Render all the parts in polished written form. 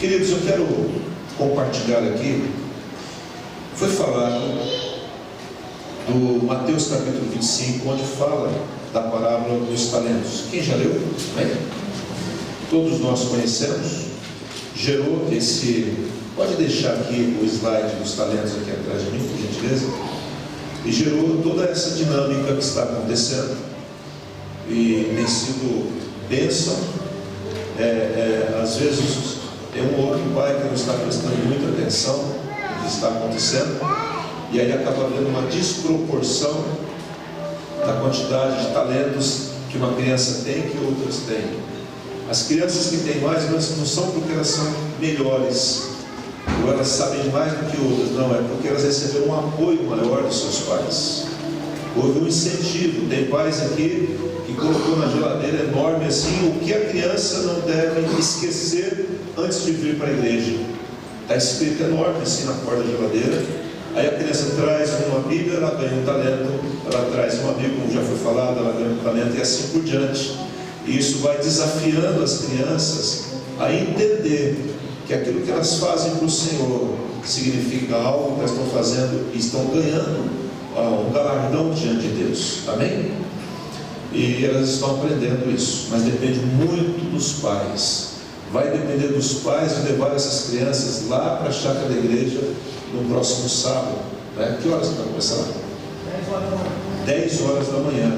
Queridos, eu quero compartilhar aqui. Foi falado do Mateus capítulo 25, onde fala da parábola dos talentos. Quem já leu? Amém? Todos nós conhecemos. Gerou esse... Pode deixar aqui o slide dos talentos aqui atrás de mim, por gentileza. E gerou toda essa dinâmica que está acontecendo. E tem sido bênção. Às vezes tem um outro pai que não está prestando muita atenção no que está acontecendo, e aí acaba havendo uma desproporção da quantidade de talentos que uma criança tem que outras têm. As crianças que têm mais, mas não são porque elas são melhores ou elas sabem mais do que outras, não, é porque elas receberam um apoio maior dos seus pais. Houve um incentivo. Tem pais aqui que colocou na geladeira enorme assim o que a criança não deve esquecer antes de vir para a igreja. Está escrito enorme assim na porta da geladeira. Aí a criança traz uma Bíblia, ela ganha um talento. Ela traz uma Bíblia, como já foi falado, ela ganha um talento, e assim por diante. E isso vai desafiando as crianças a entender que aquilo que elas fazem para o Senhor significa algo que elas estão fazendo e estão ganhando um galardão diante de Deus. Amém? E elas estão aprendendo isso, mas depende muito dos pais. Vai depender dos pais de levar essas crianças lá para a chácara da igreja no próximo sábado, né? Que horas vai começar lá? 10 horas da manhã.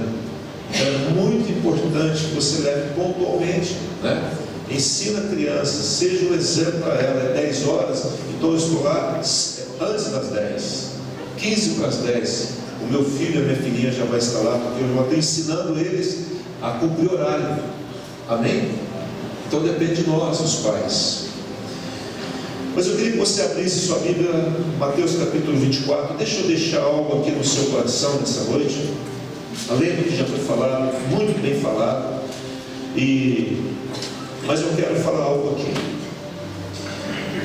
Então é muito importante que você leve pontualmente, né? Ensina a criança, seja um exemplo para ela. É 10 horas, então eu estou lá antes das 10, 15 para as 10. O meu filho e a minha filhinha já vai estar lá, porque eu já estou ensinando eles a cumprir horário. Amém? Então depende de nós, os pais. Mas eu queria que você abrisse sua Bíblia, Mateus capítulo 24. Deixa eu deixar algo aqui no seu coração nessa noite, além do que já foi falado, muito bem falado. Mas eu quero falar algo aqui.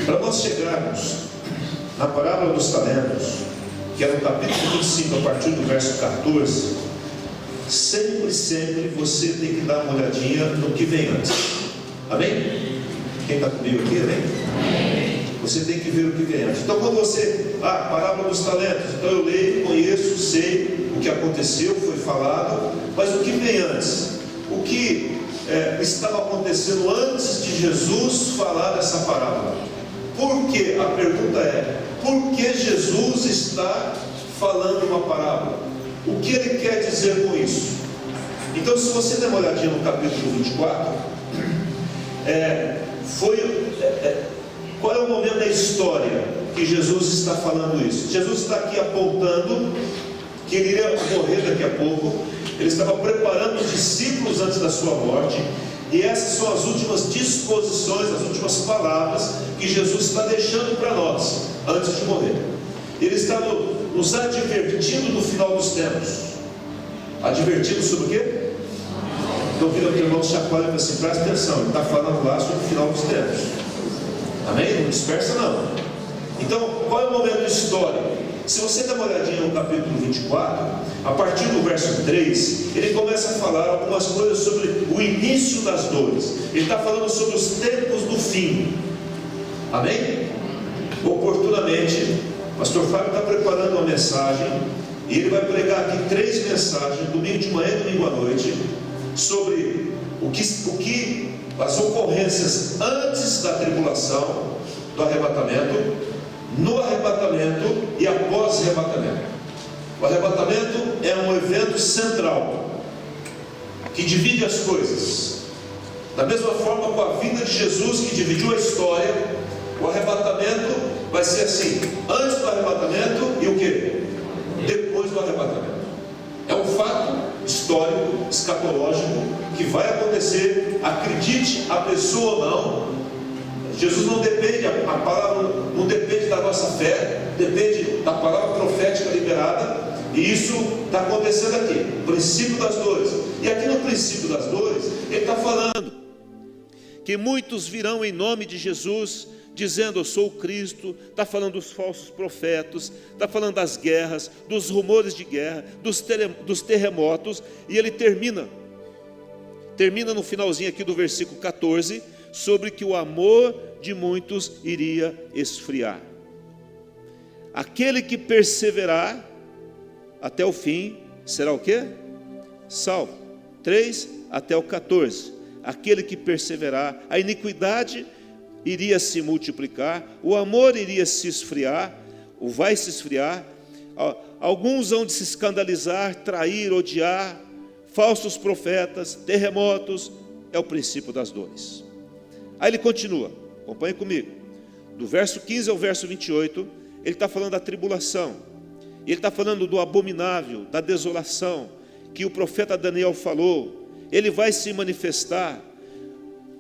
Para nós chegarmos na parábola dos talentos, que é no capítulo 25, a partir do verso 14, sempre você tem que dar uma olhadinha no que vem antes. Amém? Quem está comigo aqui, amém? Você tem que ver o que vem antes. Então quando você, parábola dos talentos, então eu leio, conheço, sei o que aconteceu, foi falado, mas o que vem antes? O que estava acontecendo antes de Jesus falar dessa parábola? Por quê? A pergunta é: por que Jesus está falando uma parábola? O que ele quer dizer com isso? Então, se você der uma olhadinha no capítulo 24, qual é o momento da história que Jesus está falando isso? Jesus está aqui apontando que ele iria morrer daqui a pouco. Ele estava preparando os discípulos antes da sua morte. E essas são as últimas disposições, as últimas palavras que Jesus está deixando para nós antes de morrer. Ele está nos advertindo do final dos tempos. Advertindo sobre o quê? Então vira o teu irmão, chacoalha e fala assim: presta atenção, ele está falando lá sobre o final dos tempos. Amém? Não dispersa não. Então, qual é o momento histórico? Se você der uma olhadinha no capítulo 24, a partir do verso 3, ele começa a falar algumas coisas sobre o início das dores. Ele está falando sobre os tempos do fim. Amém? Oportunamente, o pastor Fábio está preparando uma mensagem, e ele vai pregar aqui 3 mensagens, domingo de manhã e domingo à noite, sobre as ocorrências antes da tribulação, do arrebatamento, no arrebatamento e após o arrebatamento. O arrebatamento é um evento central que divide as coisas. Da mesma forma com a vida de Jesus, que dividiu a história, o arrebatamento vai ser assim: antes do arrebatamento e o que? Depois do arrebatamento. É um fato histórico, escatológico, que vai acontecer, acredite a pessoa ou não. Jesus não depende, a palavra não depende da nossa fé, depende da palavra profética liberada, e isso está acontecendo aqui, o princípio das dores. E aqui no princípio das dores, ele está falando que muitos virão em nome de Jesus, dizendo: eu sou o Cristo. Está falando dos falsos profetas, está falando das guerras, dos rumores de guerra, dos terremotos. E ele termina no finalzinho aqui do versículo 14, sobre que o amor de muitos iria esfriar. Aquele que perseverar até o fim será o quê? Salvo. 3 até o 14. Aquele que perseverar, a iniquidade iria se multiplicar, o amor iria se esfriar, ou vai se esfriar. Alguns hão de se escandalizar, trair, odiar, falsos profetas, terremotos, é o princípio das dores. Aí ele continua, acompanhe comigo, do verso 15 ao verso 28, ele está falando da tribulação, ele está falando do abominável, da desolação, que o profeta Daniel falou. Ele vai se manifestar,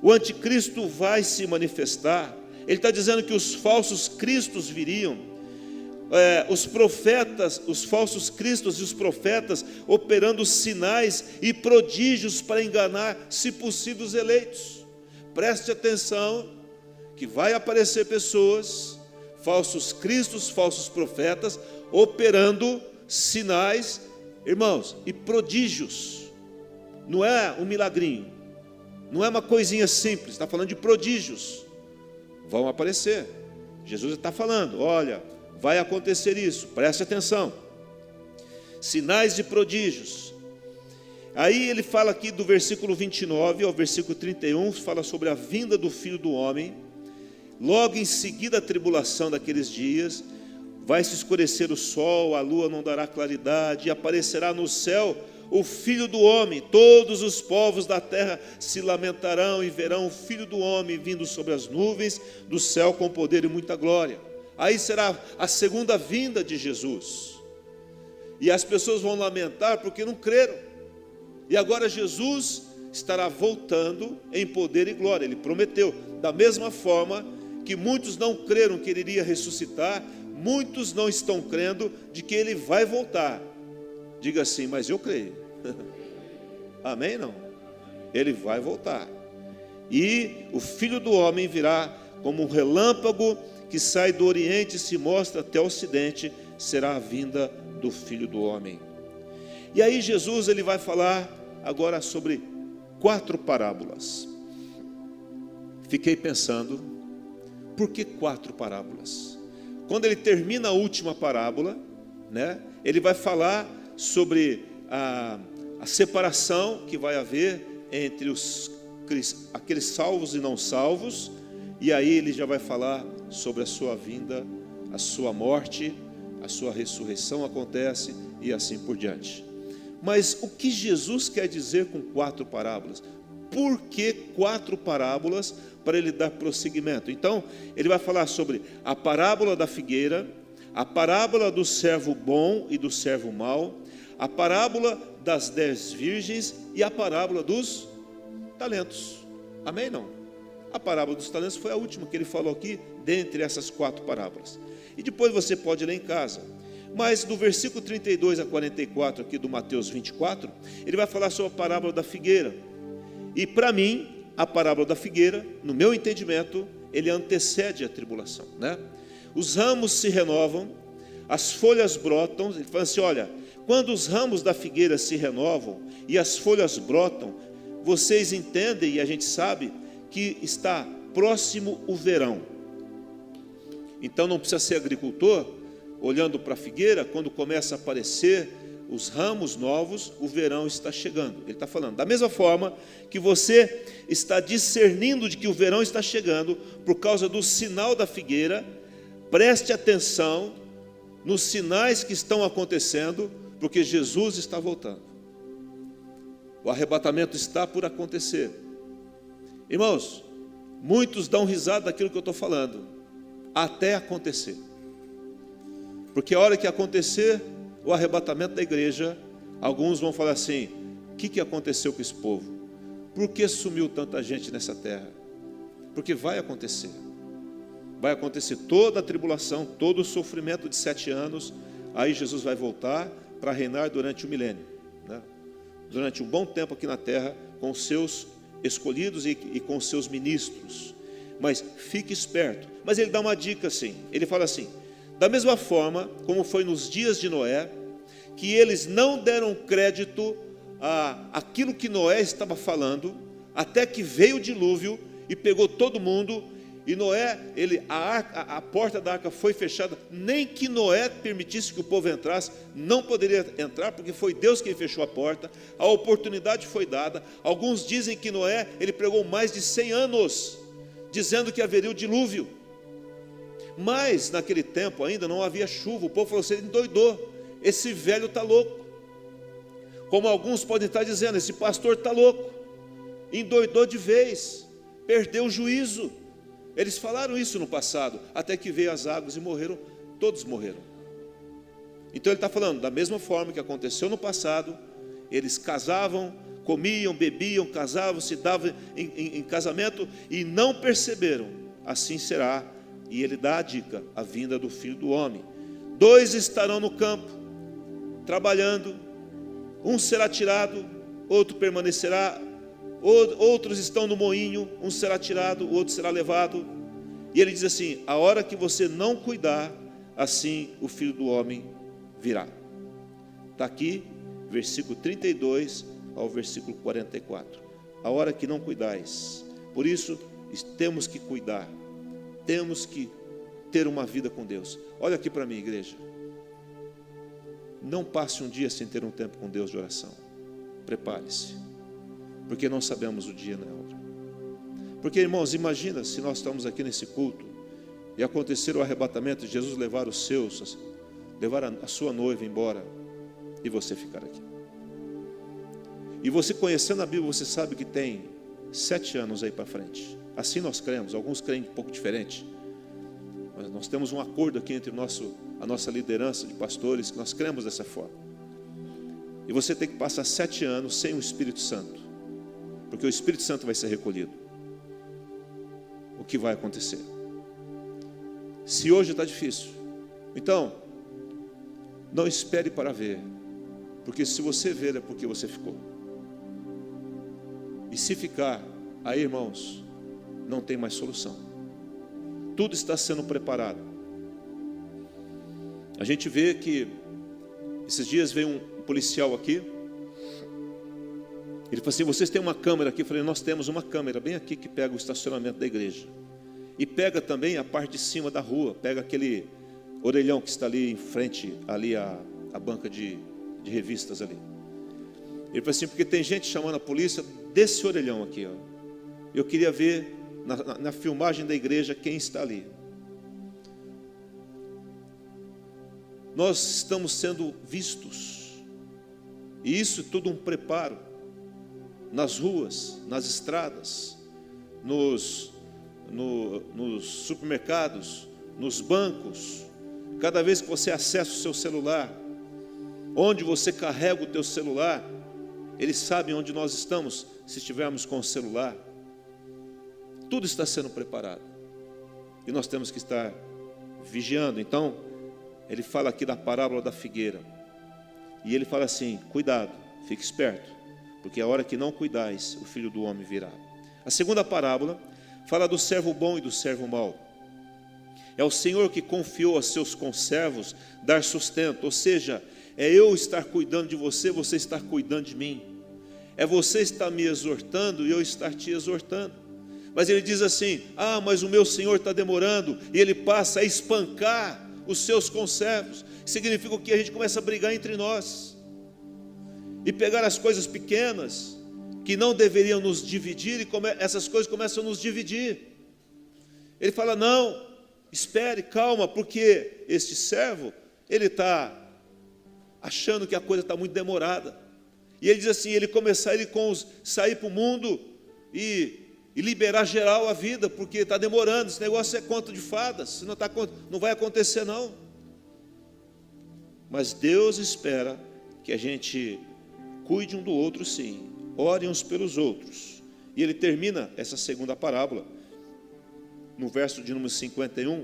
o anticristo vai se manifestar. Ele está dizendo que os falsos cristos viriam, os profetas, os falsos cristos e os profetas operando sinais e prodígios para enganar, se possível, os eleitos. Preste atenção que vai aparecer pessoas, falsos cristos, falsos profetas, operando sinais, irmãos, e prodígios. Não é um milagrinho, não é uma coisinha simples, está falando de prodígios. Vão aparecer. Jesus está falando, olha, vai acontecer isso, preste atenção. Sinais e prodígios. Aí ele fala aqui do versículo 29 ao versículo 31, fala sobre a vinda do Filho do Homem. Logo em seguida a tribulação daqueles dias, vai se escurecer o sol, a lua não dará claridade, e aparecerá no céu o Filho do Homem. Todos os povos da terra se lamentarão e verão o Filho do Homem vindo sobre as nuvens do céu com poder e muita glória. Aí será a segunda vinda de Jesus. E as pessoas vão lamentar porque não creram. E agora Jesus estará voltando em poder e glória. Ele prometeu. Da mesma forma que muitos não creram que ele iria ressuscitar, muitos não estão crendo de que ele vai voltar. Diga assim, mas eu creio. Amém? Não? Ele vai voltar. E o Filho do Homem virá como um relâmpago que sai do Oriente e se mostra até o Ocidente, será a vinda do Filho do Homem. E aí Jesus ele vai falar agora sobre 4 parábolas. Fiquei pensando, por que 4 parábolas? Quando ele termina a última parábola, né, ele vai falar sobre a separação que vai haver entre aqueles salvos e não salvos, e aí ele já vai falar sobre a sua vinda, a sua morte, a sua ressurreição acontece e assim por diante. Mas o que Jesus quer dizer com 4 parábolas? Por que 4 parábolas para ele dar prosseguimento? Então, ele vai falar sobre a parábola da figueira, a parábola do servo bom e do servo mau, a parábola das 10 virgens e a parábola dos talentos. Amém? Não? A parábola dos talentos foi a última que ele falou aqui, dentre essas 4 parábolas. E depois você pode ler em casa. Mas do versículo 32 a 44 aqui do Mateus 24, ele vai falar sobre a parábola da figueira. E para mim, a parábola da figueira, no meu entendimento, ele antecede a tribulação, né? Os ramos se renovam, as folhas brotam. Ele fala assim, olha, quando os ramos da figueira se renovam e as folhas brotam, vocês entendem, e a gente sabe, que está próximo o verão. Então não precisa ser agricultor, olhando para a figueira, quando começa a aparecer os ramos novos, o verão está chegando. Ele está falando, da mesma forma que você está discernindo de que o verão está chegando, por causa do sinal da figueira, preste atenção nos sinais que estão acontecendo, porque Jesus está voltando. O arrebatamento está por acontecer. Irmãos, muitos dão risada daquilo que eu estou falando, até acontecer. Porque a hora que acontecer o arrebatamento da igreja, alguns vão falar assim, o que aconteceu com esse povo? Por que sumiu tanta gente nessa terra? Porque vai acontecer. Vai acontecer toda a tribulação, todo o sofrimento de 7 anos, aí Jesus vai voltar para reinar durante o milênio, né? Durante um bom tempo aqui na terra, com os seus escolhidos e com os seus ministros. Mas fique esperto. Mas ele dá uma dica assim, ele fala assim, da mesma forma como foi nos dias de Noé, que eles não deram crédito àquilo que Noé estava falando, até que veio o dilúvio e pegou todo mundo. E Noé, a porta da arca foi fechada, nem que Noé permitisse que o povo entrasse, não poderia entrar, porque foi Deus quem fechou a porta. A oportunidade foi dada. Alguns dizem que Noé, ele pregou mais de 100 anos, dizendo que haveria o dilúvio. Mas naquele tempo ainda não havia chuva. O povo falou assim: ele endoidou, esse velho está louco. Como alguns podem estar dizendo: esse pastor está louco, endoidou de vez, perdeu o juízo. Eles falaram isso no passado, até que veio as águas e morreram, todos morreram. Então ele está falando, da mesma forma que aconteceu no passado, eles casavam, comiam, bebiam, casavam, se davam em casamento e não perceberam. Assim será, e ele dá a dica, a vinda do Filho do Homem. 2 estarão no campo, trabalhando, um será tirado, outro permanecerá. Outros estão no moinho, um será tirado, o outro será levado. E ele diz assim: a hora que você não cuidar, assim o Filho do Homem virá. Está aqui, versículo 32 ao versículo 44. A hora que não cuidais. Por isso, temos que cuidar, temos que ter uma vida com Deus. Olha aqui para mim, igreja. Não passe um dia sem ter um tempo com Deus de oração. Prepare-se, porque não sabemos o dia nem a hora. Porque, irmãos, imagina se nós estamos aqui nesse culto e acontecer o arrebatamento de Jesus, levar os seus, levar a sua noiva embora e você ficar aqui. E você, conhecendo a Bíblia, você sabe que tem 7 anos aí para frente. Assim nós cremos. Alguns creem um pouco diferente, mas nós temos um acordo aqui entre a nossa liderança de pastores, que nós cremos dessa forma. E você tem que passar 7 anos sem o Espírito Santo, porque o Espírito Santo vai ser recolhido. O que vai acontecer? Se hoje está difícil, então não espere para ver, porque se você ver é porque você ficou. E se ficar, aí, irmãos, não tem mais solução. Tudo está sendo preparado. A gente vê que esses dias veio um policial aqui. Ele falou assim: vocês têm uma câmera aqui? Eu falei: nós temos uma câmera bem aqui que pega o estacionamento da igreja. E pega também a parte de cima da rua, pega aquele orelhão que está ali em frente, ali a banca de revistas ali. Ele falou assim: porque tem gente chamando a polícia desse orelhão aqui, ó. Eu queria ver na filmagem da igreja quem está ali. Nós estamos sendo vistos, e isso é tudo um preparo. Nas ruas, nas estradas, nos supermercados, nos bancos. Cada vez que você acessa o seu celular, onde você carrega o teu celular, eles sabem onde nós estamos, se estivermos com o celular. Tudo está sendo preparado, e nós temos que estar vigiando. Então, ele fala aqui da parábola da figueira, e ele fala assim: cuidado, fique esperto, porque a hora que não cuidais, o Filho do Homem virá. A segunda parábola fala do servo bom e do servo mau. É o Senhor que confiou a seus conservos dar sustento, ou seja, é eu estar cuidando de você, você estar cuidando de mim. É você estar me exortando e eu estar te exortando. Mas ele diz assim: ah, mas o meu Senhor está demorando, e ele passa a espancar os seus conservos. Significa que a gente começa a brigar entre nós, e pegar as coisas pequenas, que não deveriam nos dividir, e essas coisas começam a nos dividir. Ele fala: não, espere, calma, porque este servo, ele está achando que a coisa está muito demorada. E ele diz assim: ele começar sair para o mundo e liberar geral a vida, porque está demorando, esse negócio é conto de fadas, não vai acontecer não. Mas Deus espera que a gente cuide um do outro, sim, orem uns pelos outros. E ele termina essa segunda parábola no verso de número 50,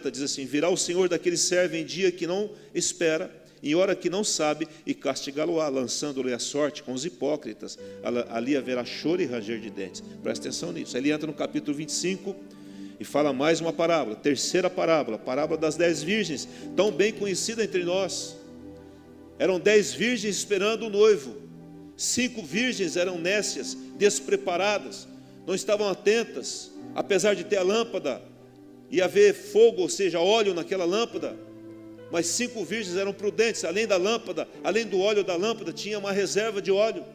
diz assim: virá o Senhor daquele servo em dia que não espera, em hora que não sabe, e castigá-lo-á, lançando-lhe a sorte com os hipócritas. Ali haverá choro e ranger de dentes. Presta atenção nisso. Ele entra no capítulo 25 e fala mais uma parábola, terceira parábola, parábola das 10 virgens, tão bem conhecida entre nós. Eram 10 virgens esperando o noivo. 5 virgens eram nécias, despreparadas. não estavam atentas, apesar de ter a lâmpada e haver fogo, ou seja, óleo naquela lâmpada, mas 5 virgens eram prudentes. Além da lâmpada, além do óleo da lâmpada, tinha uma reserva de óleo.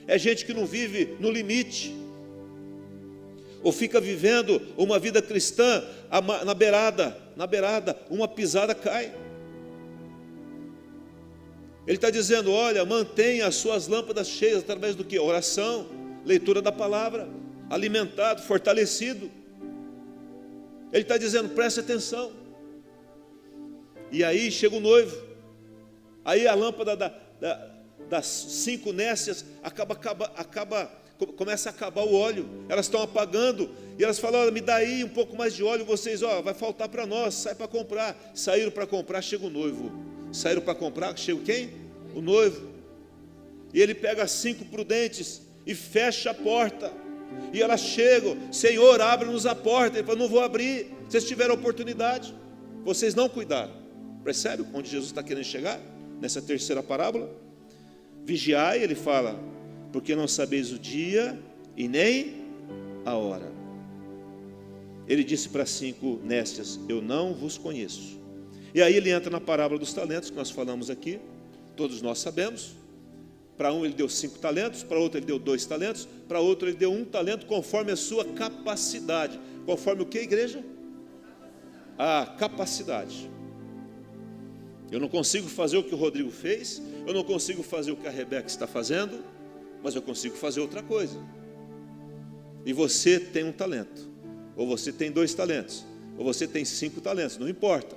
É gente que não vive no limite, ou fica vivendo uma vida cristã na beirada, uma pisada cai. Ele está dizendo, olha, mantenha as suas lâmpadas cheias, através do que? Oração, leitura da palavra, alimentado, fortalecido. Ele está dizendo, preste atenção. E aí chega o noivo, aí a lâmpada das 5 nécias começa a acabar o óleo, elas estão apagando, e elas falam, olha, me dá aí um pouco mais de óleo, vocês, vai faltar para nós, sai para comprar. Saíram para comprar, chega o noivo. Saíram para comprar, chega quem? O noivo. E ele pega as 5 prudentes e fecha a porta, e elas chegam, Senhor, abre-nos a porta. Ele fala, não vou abrir, vocês tiveram oportunidade, vocês não cuidaram. Percebe onde Jesus está querendo chegar? Nessa terceira parábola. Vigiai, ele fala, porque não sabeis o dia e nem a hora. Ele disse para 5 nécias, eu não vos conheço. E aí ele entra na parábola dos talentos, que nós falamos aqui, todos nós sabemos. Para um ele deu 5 talentos, para outro ele deu 2 talentos, para outro ele deu 1 talento, conforme a sua capacidade. Conforme o que, igreja? A capacidade. Eu não consigo fazer o que o Rodrigo fez, eu não consigo fazer o que a Rebeca está fazendo, mas eu consigo fazer outra coisa. E você tem 1 talento, ou você tem 2 talentos, ou você tem 5 talentos, não importa.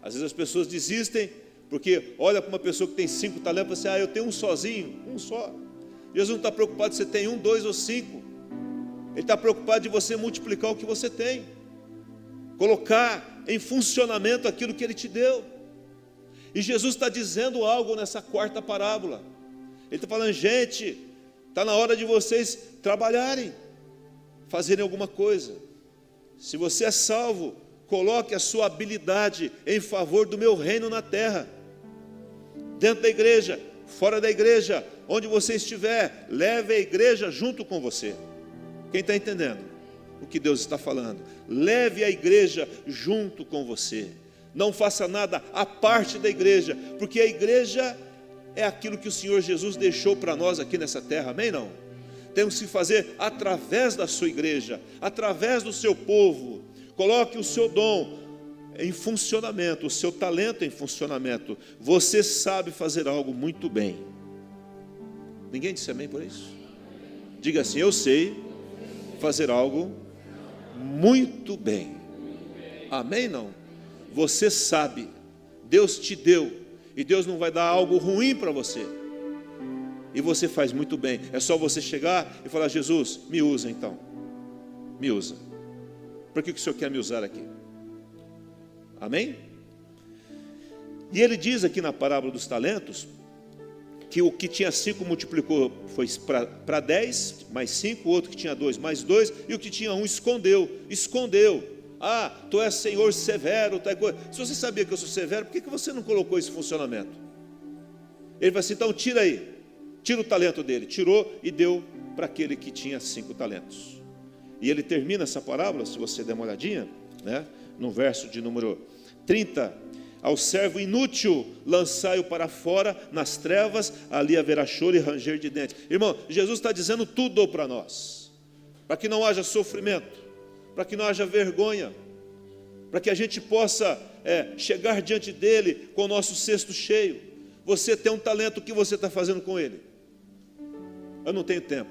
Às vezes as pessoas desistem, porque olha para uma pessoa que tem 5 talentos e fala assim, eu tenho um sozinho, um só. Jesus não está preocupado se você tem 1, 2 ou 5. Ele está preocupado de você multiplicar o que você tem, colocar em funcionamento aquilo que Ele te deu. E Jesus está dizendo algo nessa 4ª parábola. Ele está falando, gente, está na hora de vocês trabalharem, fazerem alguma coisa. Se você é salvo, coloque a sua habilidade em favor do meu reino na terra. Dentro da igreja, fora da igreja, onde você estiver, leve a igreja junto com você. Quem está entendendo o que Deus está falando? Leve a igreja junto com você. Não faça nada à parte da igreja, porque a igreja é aquilo que o Senhor Jesus deixou para nós aqui nessa terra, amém não? Temos que fazer através da sua igreja, através do seu povo. Coloque o seu dom em funcionamento, o seu talento em funcionamento. Você sabe fazer algo muito bem. Ninguém disse amém por isso? Diga assim, eu sei fazer algo muito bem. Amém não? Você sabe, Deus te deu, e Deus não vai dar algo ruim para você, e você faz muito bem. É só você chegar e falar, Jesus, me usa então, me usa. Por que o Senhor quer me usar aqui? Amém? E ele diz aqui na parábola dos talentos, que o que tinha 5 multiplicou, foi para 10, mais 5, o outro que tinha 2, mais 2, e o que tinha 1 escondeu. Tu és Senhor severo, se você sabia que eu sou severo, por que você não colocou esse funcionamento? Ele vai assim, então tira aí, tira o talento dele. Tirou e deu para aquele que tinha 5 talentos. E ele termina essa parábola, se você der uma olhadinha, né, no verso de número 30, ao servo inútil lançai-o para fora nas trevas, ali haverá choro e ranger de dentes. Irmão, Jesus está dizendo tudo para nós, para que não haja sofrimento, para que não haja vergonha, para que a gente possa chegar diante dele com o nosso cesto cheio. Você tem um talento, o que você está fazendo com ele? Eu não tenho tempo.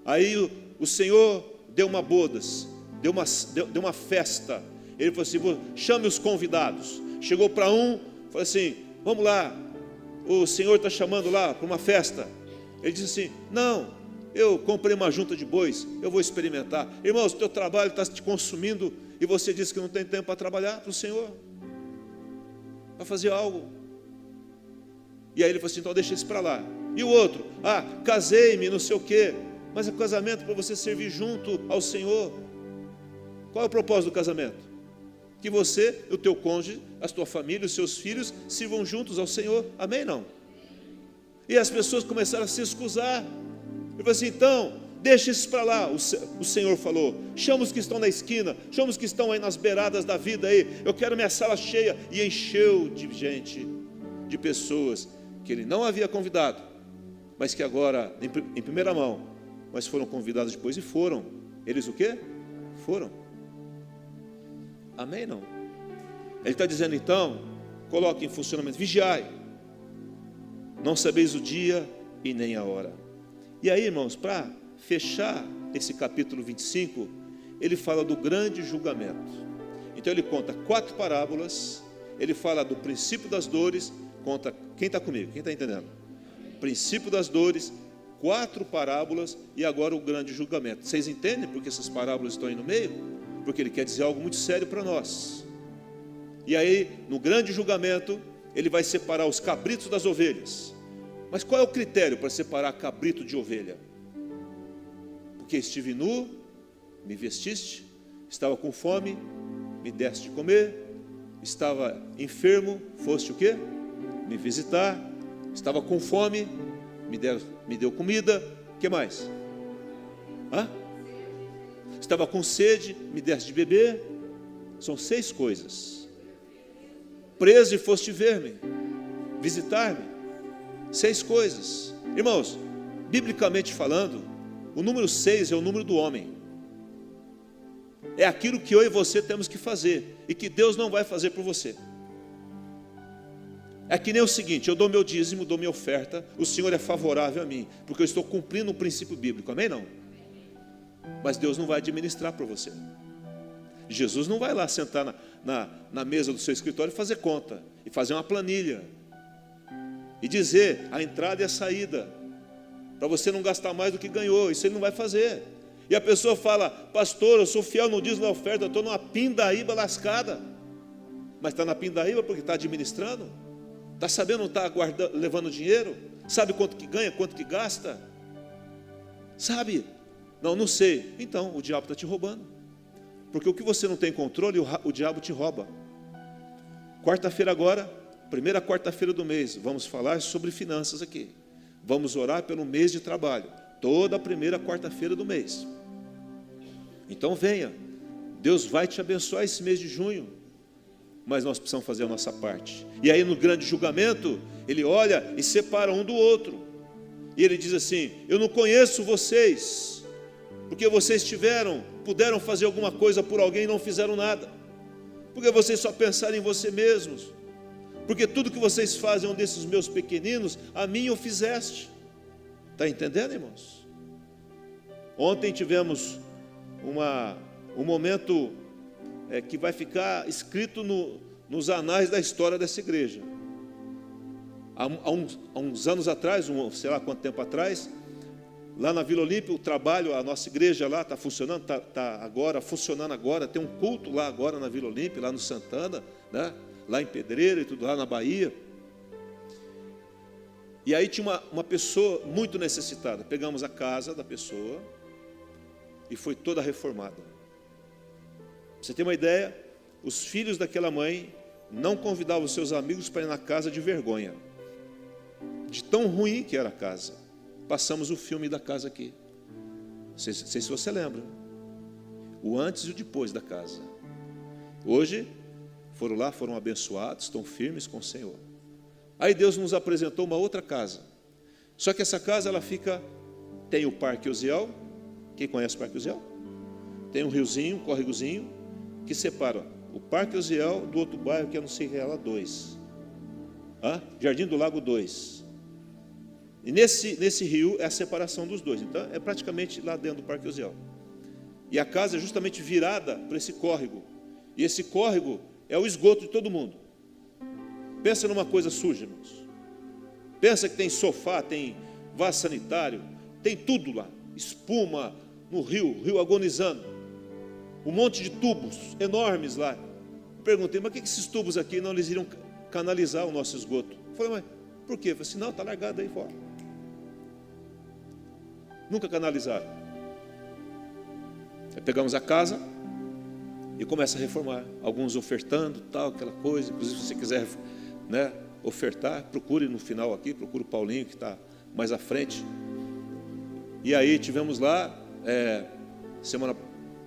Aí o Senhor deu uma bodas, deu uma festa. Ele falou assim, chame os convidados. Chegou para um, falou assim, vamos lá, o Senhor está chamando lá para uma festa. Ele disse assim, não, eu comprei uma junta de bois, eu vou experimentar. Irmãos, o teu trabalho está te consumindo e você diz que não tem tempo para trabalhar para o Senhor, para fazer algo. E aí ele falou assim, então deixa isso para lá. E o outro, casei-me, não sei o quê. Mas é casamento para você servir junto ao Senhor. Qual é o propósito do casamento? Que você, o teu cônjuge, a tua família, os seus filhos sirvam juntos ao Senhor, amém não? E as pessoas começaram a se excusar. Ele falou assim, então, Deixa isso para lá, o Senhor falou. Chama os que estão na esquina, chama os que estão aí nas beiradas da vida aí. Eu quero minha sala cheia. E encheu de gente, de pessoas que ele não havia convidado, mas que agora, em primeira mão, mas foram convidados depois e foram. Eles o quê? Foram. Amém, não? Ele está dizendo então, coloque em funcionamento, vigiai, não sabeis o dia e nem a hora. E aí, irmãos, para fechar esse capítulo 25, ele fala do grande julgamento. Então ele conta 4 parábolas, ele fala do princípio das dores, conta, quem está comigo, quem está entendendo? Princípio das dores, 4 parábolas e agora o grande julgamento. Vocês entendem porque essas parábolas estão aí no meio? Porque ele quer dizer algo muito sério para nós. E aí, no grande julgamento, ele vai separar os cabritos das ovelhas. Mas qual é o critério para separar cabrito de ovelha? Porque estive nu, me vestiste, estava com fome, me deste de comer, estava enfermo, foste o quê? Me visitar, estava com fome, me deu comida, o que mais? Estava com sede, me deste de beber. São 6 coisas. Preso e foste ver-me, visitar-me. 6 coisas. Irmãos, biblicamente falando, o número 6 é o número do homem. É aquilo que eu e você temos que fazer e que Deus não vai fazer por você. É que nem o seguinte: eu dou meu dízimo, dou minha oferta, o Senhor é favorável a mim, porque eu estou cumprindo um princípio bíblico, amém? Não? Mas Deus não vai administrar por você. Jesus não vai lá sentar na mesa do seu escritório e fazer conta, e fazer uma planilha, e dizer a entrada e a saída, para você não gastar mais do que ganhou. Isso Ele não vai fazer. E a pessoa fala: pastor, eu sou fiel no dízimo da oferta, eu estou numa pindaíba lascada. Mas está na pindaíba porque está administrando, está sabendo, não está levando dinheiro, sabe quanto que ganha, quanto que gasta, sabe? Não sei. Então o diabo está te roubando, porque o que você não tem controle, o diabo te rouba. Quarta-feira agora, primeira quarta-feira do mês, vamos falar sobre finanças aqui. Vamos orar pelo mês de trabalho, toda a primeira quarta-feira do mês. Então venha, Deus vai te abençoar esse mês de junho, mas nós precisamos fazer a nossa parte. E aí no grande julgamento, Ele olha e separa um do outro, e Ele diz assim: eu não conheço vocês, porque vocês puderam fazer alguma coisa por alguém e não fizeram nada, porque vocês só pensaram em você mesmos, porque tudo que vocês fazem um desses meus pequeninos, a mim o fizeste. Está entendendo, irmãos? Ontem tivemos um momento que vai ficar escrito nos anais da história dessa igreja. Há uns anos atrás, sei lá quanto tempo atrás, lá na Vila Olímpia, o trabalho, a nossa igreja lá está funcionando, está funcionando agora, tem um culto lá agora na Vila Olímpia, lá no Santana, né? Lá em Pedreira e tudo, lá na Bahia. E aí tinha uma pessoa muito necessitada. Pegamos a casa da pessoa e foi toda reformada. Pra você ter uma ideia, os filhos daquela mãe não convidavam os seus amigos para ir na casa de vergonha, de tão ruim que era a casa. Passamos o filme da casa aqui. Não sei se você lembra. O antes e o depois da casa. Hoje, foram lá, foram abençoados, estão firmes com o Senhor. Aí Deus nos apresentou uma outra casa. Só que essa casa, tem o Parque Uziel. Quem conhece o Parque Uziel? Tem um riozinho, um córregozinho, que separa o Parque Uziel do outro bairro, que é no Cirrela 2. Jardim do Lago 2. E nesse rio é a separação dos dois. Então é praticamente lá dentro do Parque Uziel. E a casa é justamente virada para esse córrego. E esse córrego é o esgoto de todo mundo. Pensa numa coisa suja, irmãos. Pensa que tem sofá, tem vaso sanitário, tem tudo lá. Espuma no rio agonizando. Um monte de tubos enormes lá. Perguntei: mas que esses tubos aqui não eles iriam canalizar o nosso esgoto? Eu falei: mas por quê? Eu falei assim: não, está largado aí fora. Nunca canalizaram. Aí pegamos a casa e começa a reformar. Alguns ofertando, tal, aquela coisa. Inclusive, se você quiser, né, ofertar, procure no final aqui, procure o Paulinho, que está mais à frente. E aí tivemos lá,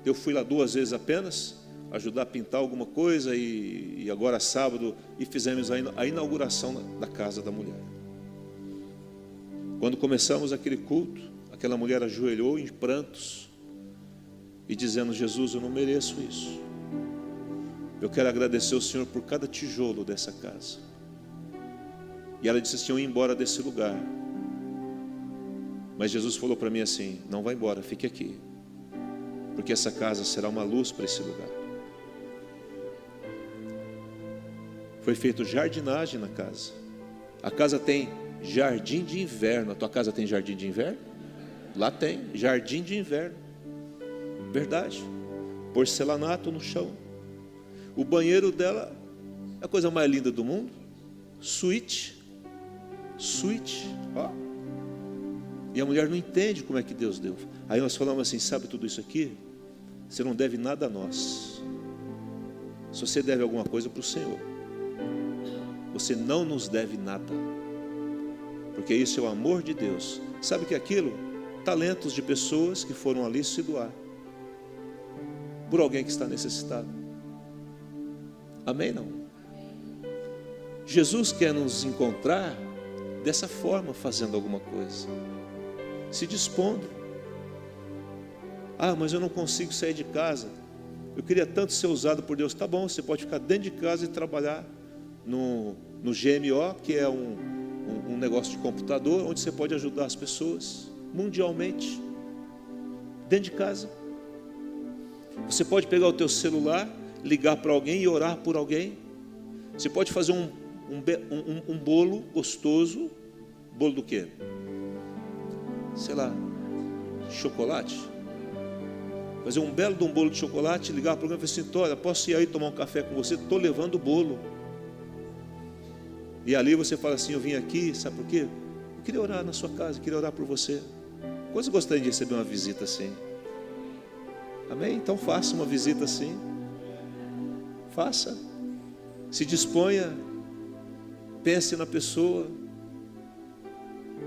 eu fui lá 2 vezes apenas, ajudar a pintar alguma coisa, e agora sábado, e fizemos a inauguração da casa da mulher. Quando começamos aquele culto, aquela mulher ajoelhou em prantos, e dizendo: Jesus, eu não mereço isso. Eu quero agradecer ao Senhor por cada tijolo dessa casa. E ela disse assim: eu ia embora desse lugar. Mas Jesus falou para mim assim: não vá embora, fique aqui, porque essa casa será uma luz para esse lugar. Foi feito jardinagem na casa. A casa tem jardim de inverno. A tua casa tem jardim de inverno? Lá tem, jardim de inverno. Verdade. Porcelanato no chão. O banheiro dela é a coisa mais linda do mundo. Suíte. Ó. E a mulher não entende como é que Deus deu. Aí nós falamos assim: sabe tudo isso aqui? Você não deve nada a nós. Se você deve alguma coisa para o Senhor, você não nos deve nada, porque isso é o amor de Deus. Sabe o que é aquilo? Talentos de pessoas que foram ali se doar por alguém que está necessitado. Amém? Não? Jesus quer nos encontrar dessa forma, fazendo alguma coisa, se dispondo. Mas eu não consigo sair de casa, eu queria tanto ser usado por Deus. Tá bom, você pode ficar dentro de casa e trabalhar no GMO, que é um negócio de computador, onde você pode ajudar as pessoas mundialmente, dentro de casa. Você pode pegar o teu celular, ligar para alguém e orar por alguém. Você pode fazer um bolo gostoso. Bolo do quê? Sei lá, chocolate. Fazer um belo de um bolo de chocolate, ligar para alguém e falar assim: olha, posso ir aí tomar um café com você? Estou levando o bolo. E ali você fala assim: eu vim aqui, sabe por quê? Eu queria orar na sua casa, eu queria orar por você. Quantos gostariam de receber uma visita assim? Amém? Então faça uma visita assim. Faça. Se disponha. Pense na pessoa.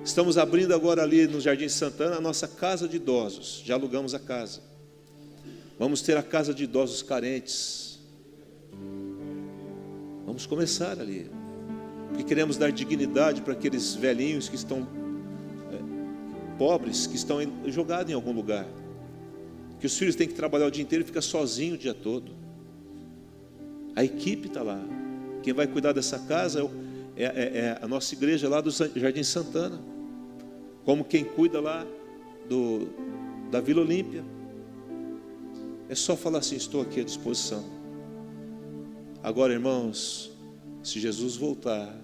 Estamos abrindo agora ali no Jardim Santana a nossa casa de idosos. Já alugamos a casa. Vamos ter a casa de idosos carentes. Vamos começar ali, porque queremos dar dignidade para aqueles velhinhos que estão pobres, que estão jogados em algum lugar, que os filhos têm que trabalhar o dia inteiro e fica sozinho o dia todo. A equipe está lá. Quem vai cuidar dessa casa é a nossa igreja lá do Jardim Santana, como quem cuida lá da Vila Olímpia. É só falar assim: estou aqui à disposição. Agora, irmãos, se Jesus voltar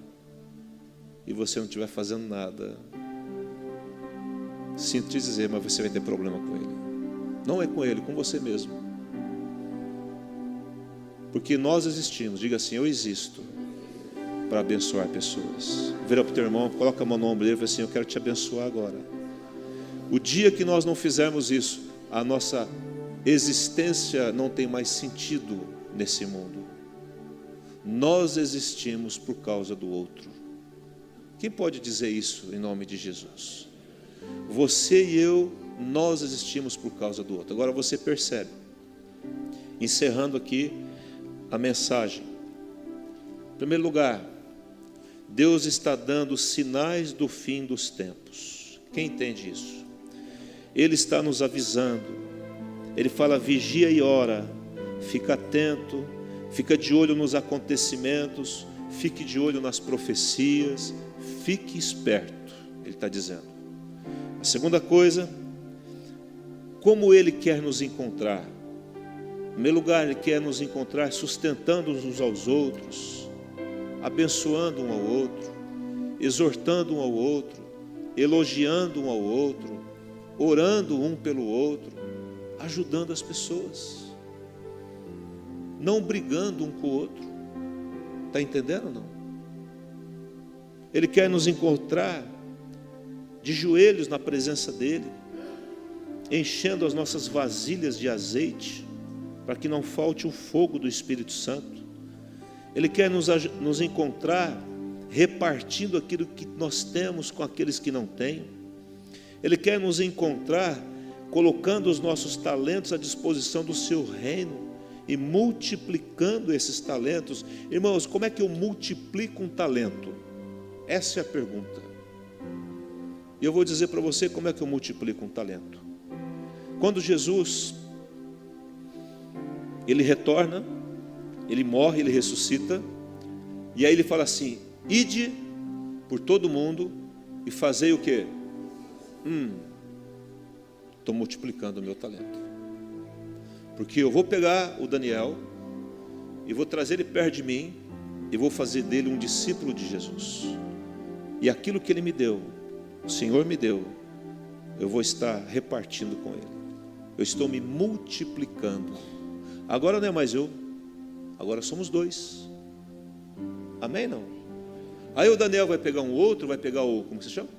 e você não estiver fazendo nada, sinto te dizer, mas você vai ter problema com Ele. Não é com Ele, com você mesmo. Porque nós existimos. Diga assim: eu existo para abençoar pessoas. Vira para o teu irmão, coloca a mão no ombro dele e fala assim: eu quero te abençoar agora. O dia que nós não fizermos isso, a nossa existência não tem mais sentido nesse mundo. Nós existimos por causa do outro. Quem pode dizer isso em nome de Jesus? Você e eu, nós existimos por causa do outro. Agora você percebe, encerrando aqui a mensagem. Em primeiro lugar, Deus está dando sinais do fim dos tempos. Quem entende isso? Ele está nos avisando. Ele fala: vigia e ora, fica atento, fica de olho nos acontecimentos, fique de olho nas profecias, fique esperto, ele está dizendo. A segunda coisa, como Ele quer nos encontrar? Em primeiro lugar, Ele quer nos encontrar sustentando uns aos outros, abençoando um ao outro, exortando um ao outro, elogiando um ao outro, orando um pelo outro, ajudando as pessoas, não brigando um com o outro. Está entendendo ou não? Ele quer nos encontrar de joelhos na presença dEle, enchendo as nossas vasilhas de azeite, para que não falte o fogo do Espírito Santo. Ele quer nos encontrar repartindo aquilo que nós temos com aqueles que não têm. Ele quer nos encontrar colocando os nossos talentos à disposição do seu reino e multiplicando esses talentos. Irmãos, como é que eu multiplico um talento? Essa é a pergunta. E eu vou dizer para você como é que eu multiplico um talento. Quando Jesus, ele retorna, ele morre, ele ressuscita, e aí ele fala assim: ide por todo mundo e fazei o quê? Estou multiplicando o meu talento. Porque eu vou pegar o Daniel e vou trazer ele perto de mim e vou fazer dele um discípulo de Jesus. E aquilo que ele me deu, o Senhor me deu, eu vou estar repartindo com ele. Eu estou me multiplicando. Agora não é mais eu, agora somos dois. Amém? Não? Aí o Daniel vai pegar um outro, vai pegar o, como se chama?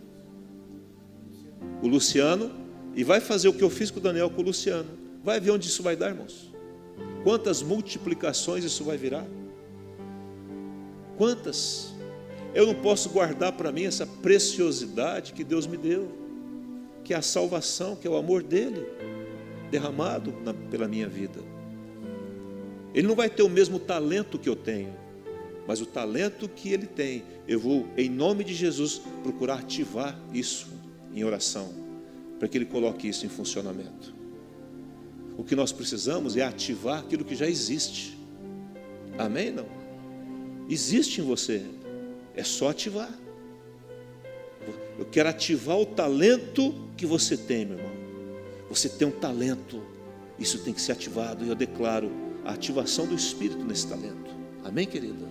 O Luciano, e vai fazer o que eu fiz com o Daniel com o Luciano. Vai ver onde isso vai dar, irmãos. Quantas multiplicações isso vai virar? Quantas? Eu não posso guardar para mim essa preciosidade que Deus me deu, que é a salvação, que é o amor dele derramado pela minha vida. Ele não vai ter o mesmo talento que eu tenho, mas o talento que ele tem, eu vou, em nome de Jesus, procurar ativar isso em oração, para que ele coloque isso em funcionamento. O que nós precisamos é ativar aquilo que já existe. Amém? Não? Existe em você, é só ativar. Eu quero ativar o talento que você tem, meu irmão. Você tem um talento, isso tem que ser ativado, e eu declaro a ativação do Espírito nesse talento. Amém, querida?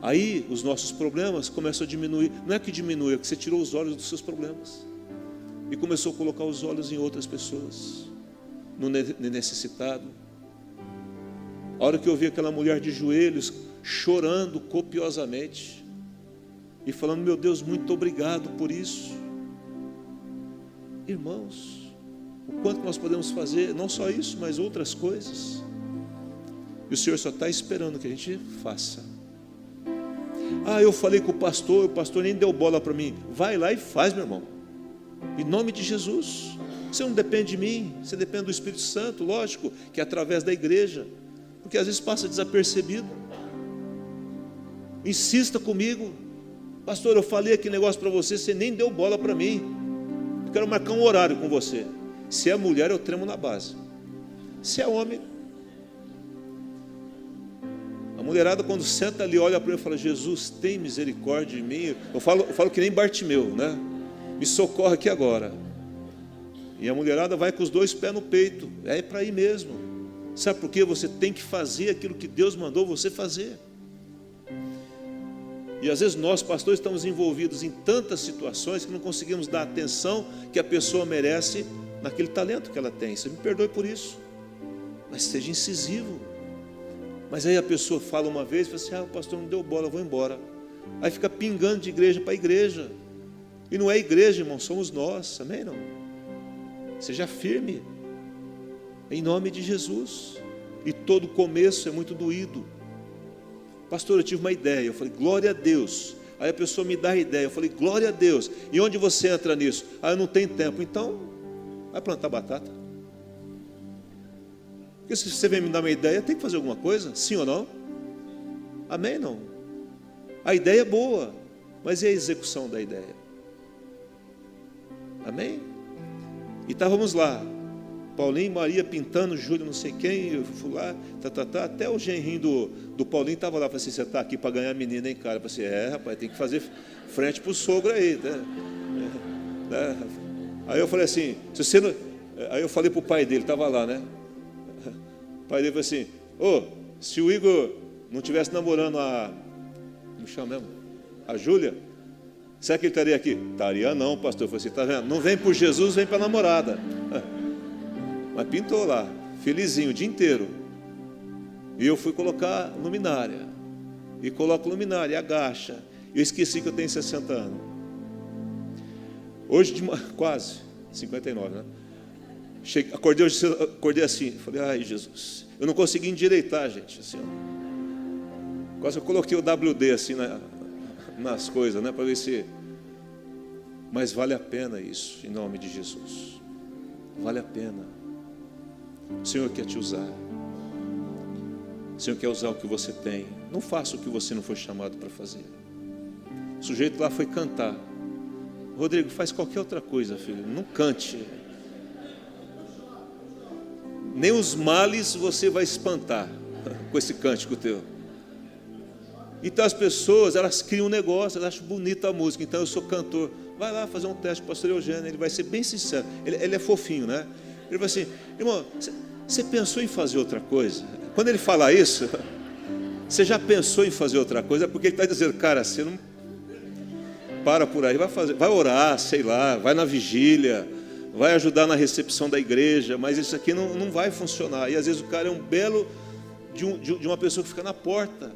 Aí os nossos problemas começam a diminuir. Não é que diminui, é que você tirou os olhos dos seus problemas e começou a colocar os olhos em outras pessoas, no necessitado. A hora que eu vi aquela mulher de joelhos, chorando copiosamente e falando: meu Deus, muito obrigado por isso. Irmãos, o quanto nós podemos fazer, não só isso, mas outras coisas, e o Senhor só está esperando que a gente faça. Eu falei com o pastor nem deu bola para mim. Vai lá e faz, meu irmão, em nome de Jesus. Você não depende de mim, você depende do Espírito Santo, lógico, que é através da igreja, porque às vezes passa desapercebido. Insista comigo: pastor, eu falei aquele negócio para você, você nem deu bola para mim. Eu quero marcar um horário com você. Se é mulher, eu tremo na base. Se é homem, a mulherada, quando senta ali, olha para mim e fala: Jesus, tem misericórdia de mim. Eu falo que nem Bartimeu, né? Me socorre aqui agora. E a mulherada vai com os dois pés no peito. É para ir mesmo. Sabe por quê? Você tem que fazer aquilo que Deus mandou você fazer. E às vezes nós, pastores, estamos envolvidos em tantas situações que não conseguimos dar a atenção que a pessoa merece naquele talento que ela tem. Você me perdoe por isso, mas seja incisivo. Mas aí a pessoa fala uma vez e fala assim: o pastor não deu bola, eu vou embora. Aí fica pingando de igreja para igreja. E não é igreja, irmão, somos nós. Amém? Não? Seja firme, em nome de Jesus. E todo começo é muito doído. Pastor, eu tive uma ideia. Eu falei: glória a Deus. Aí a pessoa me dá a ideia. Eu falei: glória a Deus. E onde você entra nisso? Eu não tenho tempo. Então, vai plantar batata. Porque se você vem me dar uma ideia, tem que fazer alguma coisa, sim ou não? Amém? Não? A ideia é boa, mas e a execução da ideia? Amém? E estávamos lá, Paulinho e Maria pintando, Júlio não sei quem, eu fui lá, até o genrinho do Paulinho estava lá. Eu falei assim: você está aqui para ganhar menina, hein, cara? Eu falei assim: rapaz, tem que fazer frente para o sogro aí, né? Aí eu falei assim: se você não... Aí eu falei para o pai dele, estava lá, né? O pai dele falou assim: se o Igor não estivesse namorando como chama mesmo? A Júlia, será que ele estaria aqui? Estaria não, pastor. Eu falei assim: está vendo? Não vem por Jesus, vem para a namorada. Mas pintou lá, felizinho, o dia inteiro. E eu fui colocar luminária. E coloco luminária, agacha. Eu esqueci que eu tenho 60 anos. Hoje, quase 59, né? Acordei assim, falei: ai, Jesus. Eu não consegui endireitar, gente, assim, ó. Quase eu coloquei o WD assim nas coisas, né, para ver se... Mas vale a pena isso, em nome de Jesus. Vale a pena. O Senhor quer te usar. O Senhor quer usar o que você tem. Não faça o que você não foi chamado para fazer. O sujeito lá foi cantar. Rodrigo, faz qualquer outra coisa, filho. Não cante. Nem os males você vai espantar com esse cântico teu. Então as pessoas, elas criam um negócio, elas acham bonita a música. Então eu sou cantor. Vai lá fazer um teste com o pastor Eugênio. Ele vai ser bem sincero. Ele é fofinho, né? Ele vai assim: irmão, você pensou em fazer outra coisa? Quando ele fala isso, você já pensou em fazer outra coisa? É porque ele está dizendo: cara, você não para por aí, vai orar, sei lá, vai na vigília, vai ajudar na recepção da igreja, mas isso aqui não vai funcionar. E às vezes o cara é um belo de uma pessoa que fica na porta,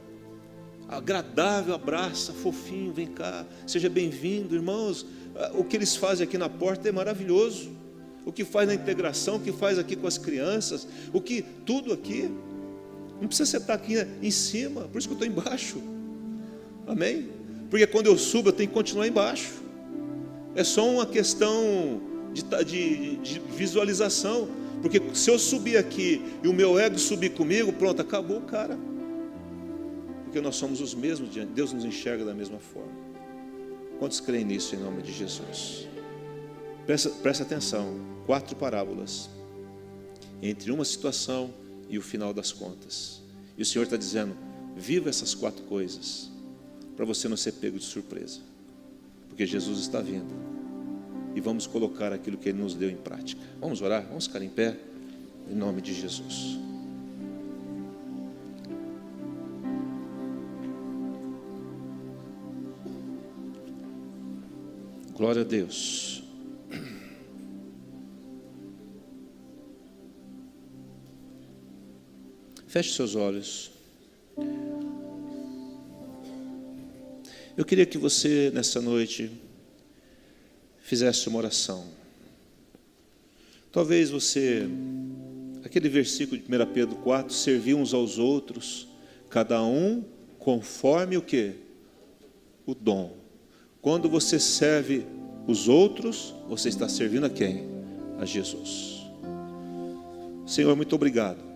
agradável, abraça, fofinho, vem cá, seja bem-vindo, irmãos. O que eles fazem aqui na porta é maravilhoso. O que faz na integração, o que faz aqui com as crianças, tudo aqui. Não precisa você estar aqui em cima, por isso que eu estou embaixo. Amém? Porque quando eu subo, eu tenho que continuar embaixo. É só uma questão de visualização. Porque se eu subir aqui e o meu ego subir comigo, pronto, acabou, cara. Porque nós somos os mesmos diante. Deus nos enxerga da mesma forma. Quantos creem nisso em nome de Jesus? Presta atenção. 4 parábolas entre uma situação e o final das contas. E o Senhor está dizendo: viva essas 4 coisas, para você não ser pego de surpresa, porque Jesus está vindo e vamos colocar aquilo que Ele nos deu em prática. Vamos orar? Vamos ficar em pé em nome de Jesus. Glória a Deus. Feche seus olhos. Eu queria que você, nessa noite, fizesse uma oração. Talvez você, aquele versículo de 1 Pedro 4, servir uns aos outros, cada um conforme o quê? O dom. Quando você serve os outros, você está servindo a quem? A Jesus. Senhor, muito obrigado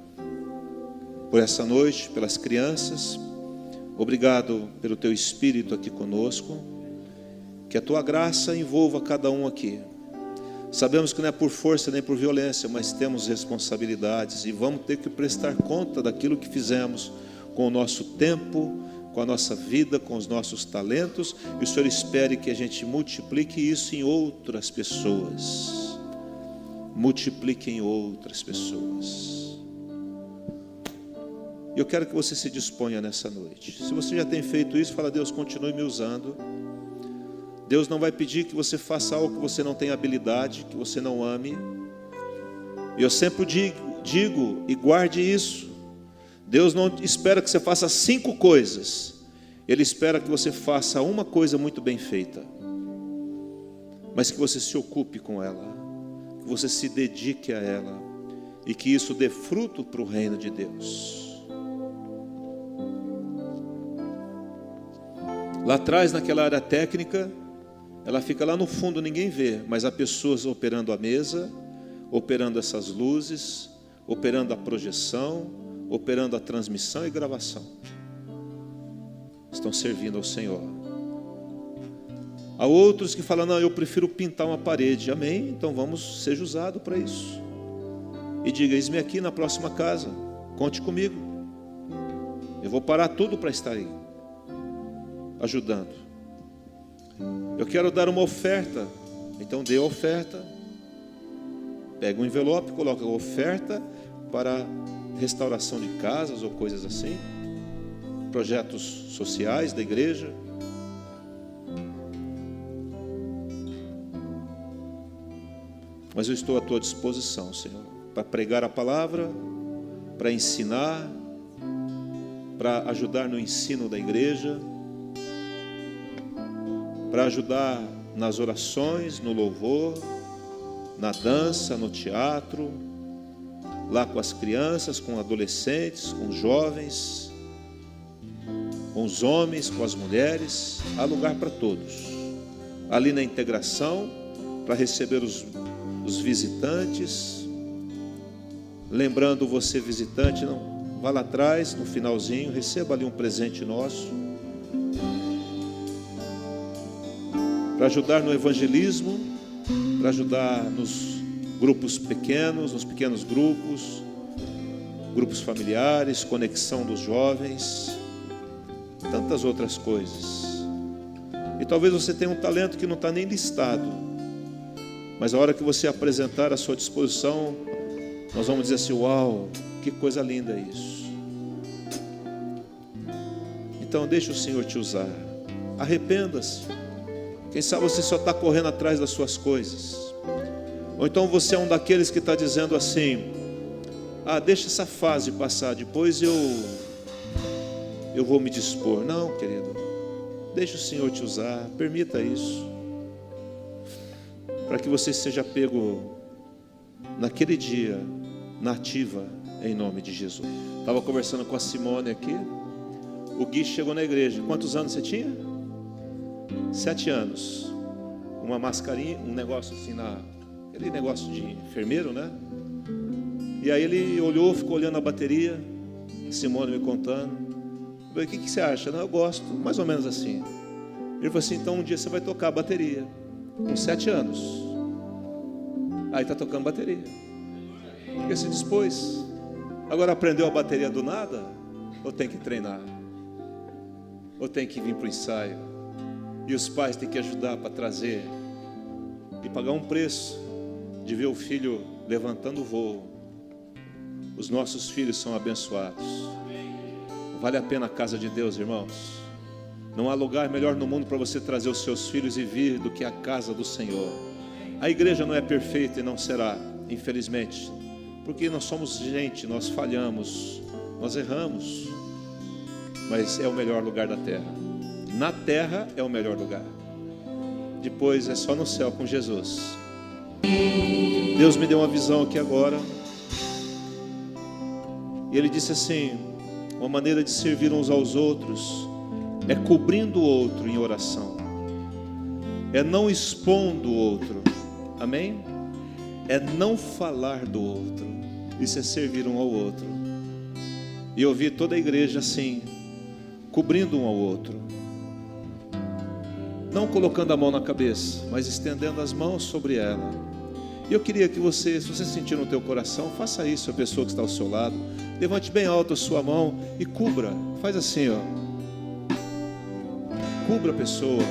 por essa noite, pelas crianças. Obrigado pelo Teu Espírito aqui conosco. Que a Tua graça envolva cada um aqui. Sabemos que não é por força nem por violência, mas temos responsabilidades e vamos ter que prestar conta daquilo que fizemos com o nosso tempo, com a nossa vida, com os nossos talentos. E o Senhor espere que a gente multiplique isso em outras pessoas. Multiplique em outras pessoas. Eu quero que você se disponha nessa noite. Se você já tem feito isso, fala: Deus, continue me usando. Deus não vai pedir que você faça algo que você não tem habilidade, que você não ame. E eu sempre digo e guarde isso: Deus não espera que você faça 5 coisas. Ele espera que você faça uma coisa muito bem feita, mas que você se ocupe com ela, que você se dedique a ela, e que isso dê fruto para o reino de Deus. Lá atrás, naquela área técnica, ela fica lá no fundo, ninguém vê, mas há pessoas operando a mesa, operando essas luzes, operando a projeção, operando a transmissão e gravação. Estão servindo ao Senhor. Há outros que falam: não, eu prefiro pintar uma parede. Amém? Então vamos, seja usado para isso. E diga: eis-me aqui na próxima casa, conte comigo. Eu vou parar tudo para estar aí, ajudando. Eu quero dar uma oferta, então dê a oferta. Pega um envelope, coloca a oferta para restauração de casas ou coisas assim, projetos sociais da igreja. Mas eu estou à tua disposição, Senhor, para pregar a palavra, para ensinar, para ajudar no ensino da igreja, para ajudar nas orações, no louvor, na dança, no teatro, lá com as crianças, com adolescentes, com os jovens, com os homens, com as mulheres. Há lugar para todos. ali na integração, para receber os visitantes. Lembrando você, visitante, não, vá lá atrás, no finalzinho, receba ali um presente nosso, para ajudar no evangelismo, para ajudar nos grupos pequenos, nos pequenos grupos, grupos familiares, conexão dos jovens, tantas outras coisas. E talvez você tenha um talento que não está nem listado, mas a hora que você apresentar à sua disposição, nós vamos dizer assim: uau, que coisa linda isso. Então deixa o Senhor te usar. Arrependa-se. Quem sabe você só está correndo atrás das suas coisas. Ou então você é um daqueles que está dizendo assim: ah, deixa essa fase passar, depois eu vou me dispor. Não, querido, deixa o Senhor te usar, permita isso, para que você seja pego naquele dia, na ativa, em nome de Jesus. Estava conversando com a Simone aqui. O Gui chegou na igreja. Quantos anos você tinha? 7 anos. Uma mascarinha, um negócio assim, aquele negócio de enfermeiro, né? E aí ele olhou, ficou olhando a bateria. A Simone me contando. Eu falei: o que você acha? Não, eu gosto, mais ou menos assim. Ele falou assim: então um dia você vai tocar a bateria. Com 7 anos. Aí está tocando bateria. Porque se dispôs. Agora aprendeu a bateria do nada? Ou tem que treinar? Ou tem que vir para o ensaio? E os pais têm que ajudar para trazer e pagar um preço de ver o filho levantando o voo. Os nossos filhos são abençoados. Vale a pena a casa de Deus, irmãos. Não há lugar melhor no mundo para você trazer os seus filhos e vir do que a casa do Senhor. A igreja não é perfeita e não será, infelizmente, porque nós somos gente, nós falhamos, nós erramos, mas é o melhor lugar da terra. Na terra é o melhor lugar. Depois é só no céu com Jesus. Deus me deu uma visão aqui agora. E Ele disse assim: uma maneira de servir uns aos outros é cobrindo o outro em oração, é não expondo o outro, amém? É não falar do outro. Isso é servir um ao outro. E eu vi toda a igreja assim, cobrindo um ao outro, não colocando a mão na cabeça, mas estendendo as mãos sobre ela. E eu queria que você, se você sentir no teu coração, faça isso. A pessoa que está ao seu lado, levante bem alto a sua mão e cubra. Faz assim, ó. Cubra a pessoa.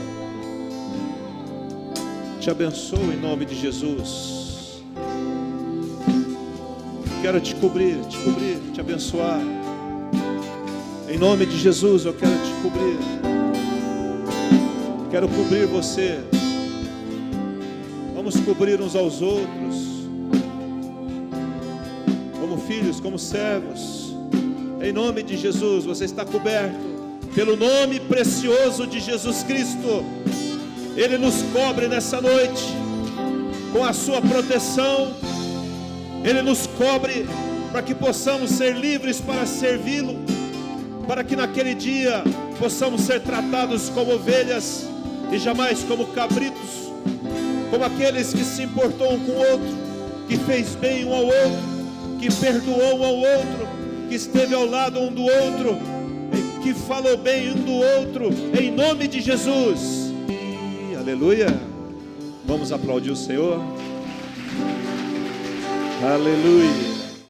Te abençoo em nome de Jesus. Quero te cobrir, te abençoar. Em nome de Jesus eu quero te cobrir. Quero cobrir você. Vamos cobrir uns aos outros, como filhos, como servos. Em nome de Jesus, você está coberto pelo nome precioso de Jesus Cristo. Ele nos cobre nessa noite com a sua proteção. Ele nos cobre para que possamos ser livres para servi-lo, para que naquele dia possamos ser tratados como ovelhas e jamais como cabritos, como aqueles que se importou um com o outro, que fez bem um ao outro, que perdoou um ao outro, que esteve ao lado um do outro, que falou bem um do outro, em nome de Jesus. Aleluia. Vamos aplaudir o Senhor. Aleluia.